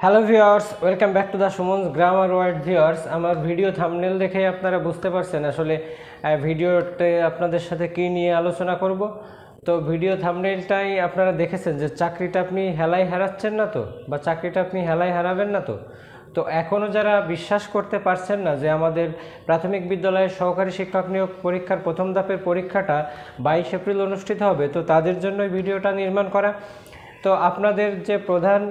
Hello viewers, welcome back to the Suman's grammar word. Viewers, আমার video thumbnail দেখে আপনারা বুঝতে পারছেন আসলে ভিডিওতে আপনাদের সাথে কী নিয়ে আলোচনা করব। তো ভিডিও থাম্বনেলটাই আপনারা দেখেছেন যে চাকরিটা আপনি হেলায় হারাচ্ছেন না তো, বা চাকরিটা আপনি হেলায় হারাবেন না তো। তো এখনও যারা বিশ্বাস করতে পারছেন না যে আমাদের প্রাথমিক বিদ্যালয়ের সহকারী শিক্ষক নিয়োগ পরীক্ষার প্রথম ধাপের পরীক্ষাটা 22 এপ্রিল অনুষ্ঠিত হবে, তো তাদের জন্যই ভিডিওটা নির্মাণ করা। তো আপনাদের যে প্রধান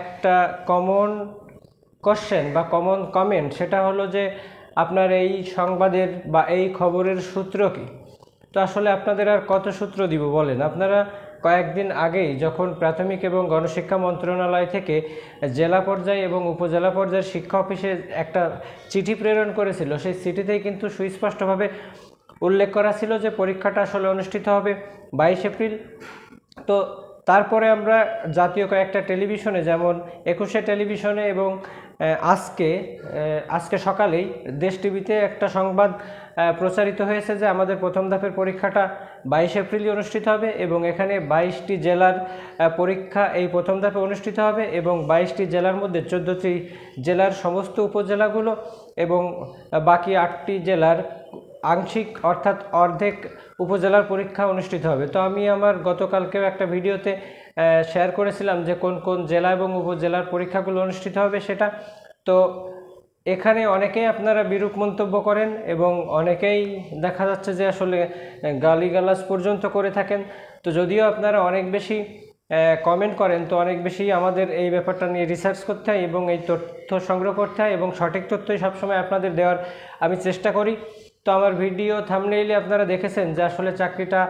একটা কমন কোশ্চেন বা কমন কমেন্ট, সেটা হলো যে আপনার এই সংবাদের বা এই খবরের সূত্র কি। তো আসলে আপনাদের আর কত সূত্র দিব বলেন। আপনারা কয়েকদিন আগেই যখন প্রাথমিক এবং গণশিক্ষা মন্ত্রণালয় থেকে জেলা পর্যায়ে এবং উপজেলা পর্যায়ের শিক্ষা অফিসে একটা চিঠি প্রেরণ করেছিল, সেই চিঠিতেই কিন্তু সুস্পষ্টভাবে উল্লেখ করা ছিল যে পরীক্ষাটা আসলে অনুষ্ঠিত হবে 22 এপ্রিল। তো তারপরে আমরা জাতীয় কয়েকটা টেলিভিশনে, যেমন 21 টেলিভিশনে এবং আজকে সকালেই দেশ টিভিতে একটা সংবাদ প্রচারিত হয়েছে যে আমাদের প্রথম ধাপের পরীক্ষাটা 22 এপ্রিলই অনুষ্ঠিত হবে এবং এখানে 22টি জেলার পরীক্ষা এই প্রথম ধাপে অনুষ্ঠিত হবে এবং 22টি জেলার মধ্যে 14টি জেলার সমস্ত উপজেলাগুলো এবং বাকি 8টি জেলার আংশিক অর্থাৎ অর্ধেক উপজেলার পরীক্ষা অনুষ্ঠিত হবে। তো আমি আমার গতকালকেও একটা ভিডিওতে শেয়ার করেছিলাম যে কোন কোন জেলা এবং উপজেলার পরীক্ষাগুলো অনুষ্ঠিত হবে সেটা। তো এখানে অনেকেই আপনারা বিরূপ মন্তব্য করেন এবং অনেকেই দেখা যাচ্ছে যে আসলে গালিগালাজ পর্যন্ত করে থাকেন। তো যদিও আপনারা অনেক বেশি কমেন্ট করেন, তো অনেক বেশি আমাদের এই ব্যাপারটা নিয়ে রিসার্চ করতে হয় এবং এই তথ্য সংগ্রহ করতে হয় এবং সঠিক তথ্যই সবসময় আপনাদের দেওয়ার আমি চেষ্টা করি। তো আমার ভিডিও থাম্বনেইলে আপনারা দেখেছেন যে আসলে চাকরিটা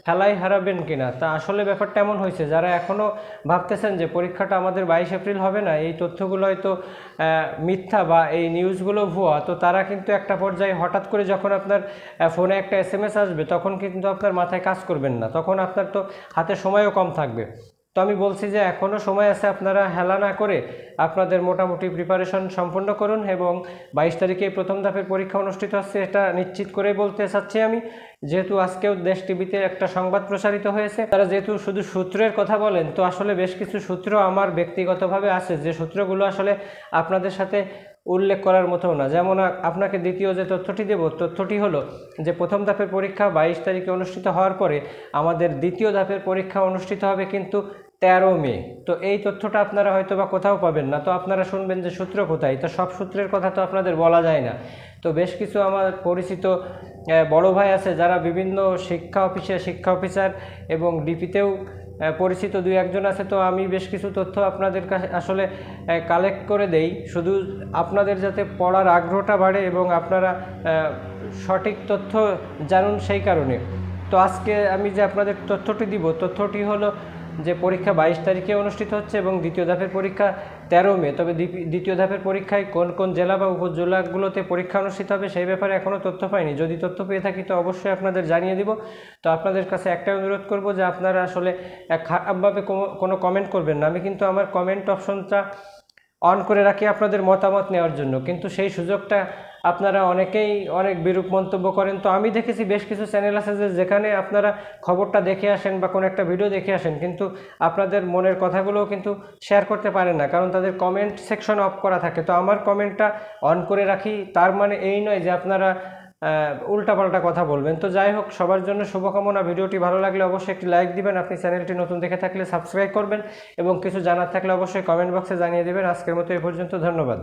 হেলায় হারাবেন কিনা। তা আসলে ব্যাপারটা এমন হয়েছে, যারা এখনও ভাবতেছেন যে পরীক্ষাটা আমাদের 22 এপ্রিল হবে না, এই তথ্যগুলো হয়তো মিথ্যা বা এই নিউজগুলো ভুয়া, তো তারা কিন্তু একটা পর্যায়ে হঠাৎ করে যখন আপনার ফোনে একটা SMS আসবে, তখন কিন্তু আপনার মাথায় কাজ করবেন না, তখন আপনার তো হাতে সময়ও কম থাকবে। তো আমি বলছি যে এখনও সময় আছে, আপনারা হেলা না করে আপনাদের মোটামুটি প্রিপারেশন সম্পন্ন করুন এবং 22 তারিখে প্রথম ধাপের পরীক্ষা অনুষ্ঠিত হচ্ছে, এটা নিশ্চিত করেই বলতে চাচ্ছি আমি। যেহেতু আজকেও দেশ টিভিতে একটা সংবাদ প্রচারিত হয়েছে, তারা যেহেতু শুধু সূত্রের কথা বলেন, তো আসলে বেশ কিছু সূত্র আমার ব্যক্তিগতভাবে আছে যে সূত্রগুলো আসলে আপনাদের সাথে উল্লেখ করার মতো না। যেমন আপনাকে দ্বিতীয় যে তথ্যটি দেব, তথ্যটি হলো যে প্রথম ধাপের পরীক্ষা 22 তারিখে অনুষ্ঠিত হওয়ার পরে আমাদের দ্বিতীয় ধাপের পরীক্ষা অনুষ্ঠিত হবে কিন্তু 13 মে। তো এই তথ্যটা আপনারা হয়তো বা কোথাও পাবেন না। তো আপনারা শুনবেন যে সূত্র কোথায়, তো সব সূত্রের কথা তো আপনাদের বলা যায় না। তো বেশ কিছু আমার পরিচিত বড় ভাই আছে যারা বিভিন্ন শিক্ষা অফিসার এবং ডিপিতেও পরিচিত 2-1 জন আছে। তো আমি বেশ কিছু তথ্য আপনাদের কাছে আসলে কালেক্ট করে দেই, শুধু আপনাদের যাতে পড়ার আগ্রহটা বাড়ে এবং আপনারা সঠিক তথ্য জানুন সেই কারণে। তো আজকে আমি যে আপনাদের তথ্যটি দিব, তথ্যটি হলো যে পরীক্ষা 22 তারিখে অনুষ্ঠিত হচ্ছে এবং দ্বিতীয় ধাপের পরীক্ষা 13 মে। তবে দ্বিতীয় ধাপের পরীক্ষায় কোন কোন জেলা বা উপজেলাগুলোতে পরীক্ষা অনুষ্ঠিত হবে সেই ব্যাপারে এখনও তথ্য পাইনি। যদি তথ্য পেয়ে থাকি তো অবশ্যই আপনাদের জানিয়ে দিব। তো আপনাদের কাছে একটাই অনুরোধ করব যে আপনারা আসলে খারাপভাবে কোনো কমেন্ট করবেন না। আমি কিন্তু আমার কমেন্ট অপশনটা অন করে রাখি আপনাদের মতামত নেওয়ার জন্য, কিন্তু সেই সুযোগটা আপনারা অনেকেই অনেক বিরূপ মন্তব্য করেন। তো আমি দেখেছি বেশ কিছু চ্যানেল আছে যেখানে আপনারা খবরটা দেখে আসেন বা কোনো একটা ভিডিও দেখে আসেন, কিন্তু আপনাদের মনের কথাগুলোও কিন্তু শেয়ার করতে পারেন না, কারণ তাদের কমেন্ট সেকশন অফ করা থাকে। তো আমার কমেন্টটা অন করে রাখি, তার মানে এই নয় যে আপনারা উল্টাপাল্টা কথা বলবেন। তো যাই হোক, সবার জন্য শুভকামনা। ভিডিওটি ভালো লাগলে অবশ্যই একটি লাইক দিবেন, আপনি চ্যানেলটি নতুন দেখে থাকলে সাবস্ক্রাইব করবেন এবং কিছু জানার থাকলে অবশ্যই কমেন্ট বক্সে জানিয়ে দেবেন। আজকের মতো এই পর্যন্ত, ধন্যবাদ।